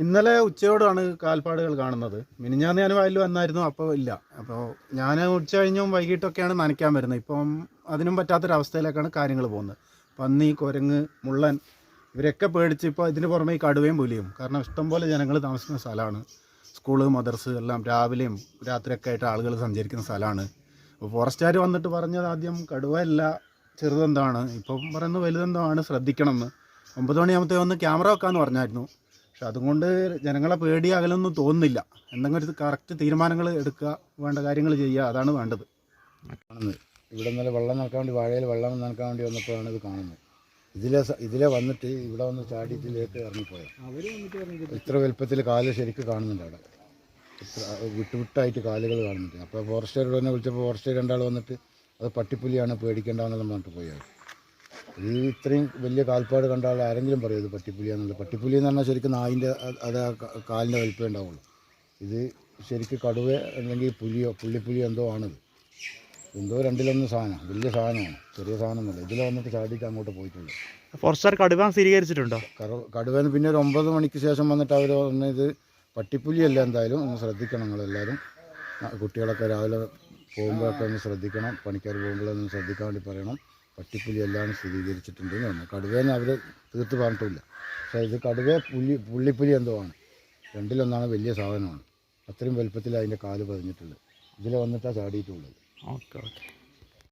ഇന്നലെ ഉച്ചയോടാണ് കാൽപ്പാടുകൾ കാണുന്നത്. മിനിഞ്ഞാന്ന് ഞാൻ വയലിൽ വന്നായിരുന്നു, അപ്പോൾ ഇല്ല. അപ്പോൾ ഞാൻ ഉച്ച കഴിഞ്ഞും വൈകിട്ടൊക്കെയാണ് നനയ്ക്കാൻ വരുന്നത്. ഇപ്പം അതിനും പറ്റാത്തൊരവസ്ഥയിലേക്കാണ് കാര്യങ്ങൾ പോകുന്നത്. പന്നി, കുരങ്ങ്, മുള്ളൻ ഇവരൊക്കെ പേടിച്ച് ഇപ്പോൾ ഇതിന് പുറമെ ഈ കടുവയും പുലിയും. കാരണം ഇഷ്ടംപോലെ ജനങ്ങൾ താമസിക്കുന്ന സ്ഥലമാണ്. സ്കൂള്, മദർസ് എല്ലാം രാവിലെയും രാത്രിയൊക്കെ ആയിട്ട് ആളുകൾ സഞ്ചരിക്കുന്ന സ്ഥലമാണ്. അപ്പോൾ ഫോറസ്റ്റുകാർ വന്നിട്ട് പറഞ്ഞത് ആദ്യം കടുവയല്ല ചെറുതെന്താണ്, ഇപ്പം പറയുന്നത് വലുതെന്താണ്, ശ്രദ്ധിക്കണമെന്ന്. 9 മണിയാകുമ്പോഴത്തേ വന്ന് ക്യാമറ വെക്കാമെന്ന് പറഞ്ഞായിരുന്നു. പക്ഷെ അതുകൊണ്ട് ജനങ്ങളെ പേടി അകലൊന്നും തോന്നുന്നില്ല. എന്തെങ്കിലും ഒരു കറക്റ്റ് തീരുമാനങ്ങൾ എടുക്കുക, വേണ്ട കാര്യങ്ങൾ ചെയ്യുക, അതാണ് വേണ്ടത്. കാണുന്നത് ഇവിടെ ഇന്നലെ വെള്ളം നനക്കാൻ വേണ്ടി, വാഴയിൽ വെള്ളം നനക്കാൻ വേണ്ടി വന്നപ്പോഴാണ് ഇത് കാണുന്നത്. ഇതിലെ വന്നിട്ട് ഇവിടെ വന്ന് ചാടി ഇതിലേക്ക് ഇറങ്ങിപ്പോയത്. ഇത്ര വലുപ്പത്തിൽ കാല് ശരിക്കും കാണുന്നുണ്ട് അവിടെ. വിട്ടുവിട്ടായിട്ട് കാലുകൾ കാണുന്നുണ്ട്. അപ്പോൾ ഫോറസ്റ്റുകാരോട് തന്നെ വിളിച്ചപ്പോൾ ഫോറസ്റ്റുകാർ രണ്ടാൾ വന്നിട്ട് അത് പട്ടിപ്പുലിയാണ്, പേടിക്കേണ്ടെന്നെല്ലാം പറഞ്ഞിട്ട് പോയത്. ഈ ഇത്രയും വലിയ കാൽപ്പാട് കണ്ടാൽ ആരെങ്കിലും പറയും ഇത് പട്ടിപ്പുലിയാണെന്നുള്ളത്. പട്ടിപ്പുലി എന്ന് പറഞ്ഞാൽ ശരിക്കും നായിൻ്റെ അത് കാലിൻ്റെ വലിപ്പമേ ഉണ്ടാവുള്ളൂ. ഇത് ശരിക്കും കടുവ അല്ലെങ്കിൽ പുലിയോ പുള്ളിപ്പുലിയോ എന്തോ ആണിത്. എന്തോ രണ്ടിലൊന്ന് സാധനം, വലിയ സാധനമാണ്, ചെറിയ സാധനമൊന്നുമില്ല. ഇതിൽ വന്നിട്ട് ചാടിയിട്ട് അങ്ങോട്ട് പോയിട്ടുള്ളൂ. ഫോറസ്റ്റുകാർ കടുവ സ്ഥിരീകരിച്ചിട്ടുണ്ടോ? കടുവേന്ന് പിന്നെ ഒരു 9 മണിക്ക് ശേഷം വന്നിട്ട് അവർ പറഞ്ഞ ഇത് പട്ടിപ്പുലിയല്ല, എന്തായാലും ഒന്ന് ശ്രദ്ധിക്കണം നിങ്ങളെല്ലാവരും. കുട്ടികളൊക്കെ രാവിലെ പോകുമ്പോഴൊക്കെ ഒന്ന് ശ്രദ്ധിക്കണം, പണിക്കാർ പോകുമ്പോഴൊന്ന് ശ്രദ്ധിക്കാൻ വേണ്ടി പറയണം. പട്ടിപ്പുലി എല്ലാം സ്ഥിരീകരിച്ചിട്ടുണ്ടെന്ന് പറഞ്ഞു. കടുവേന്ന് അവർ തീർത്ത് പറഞ്ഞിട്ടില്ല. പക്ഷേ ഇത് പുള്ളിപ്പുലി എന്തോ ആണ്, രണ്ടിലൊന്നാണ്, വലിയ സാധനമാണ്. അത്രയും വലുപ്പത്തിൽ അതിൻ്റെ കാല് പതിഞ്ഞിട്ടുള്ളത്. ഇതിൽ വന്നിട്ടാണ് ചാടിയിട്ടുള്ളത്. ഓക്കെ.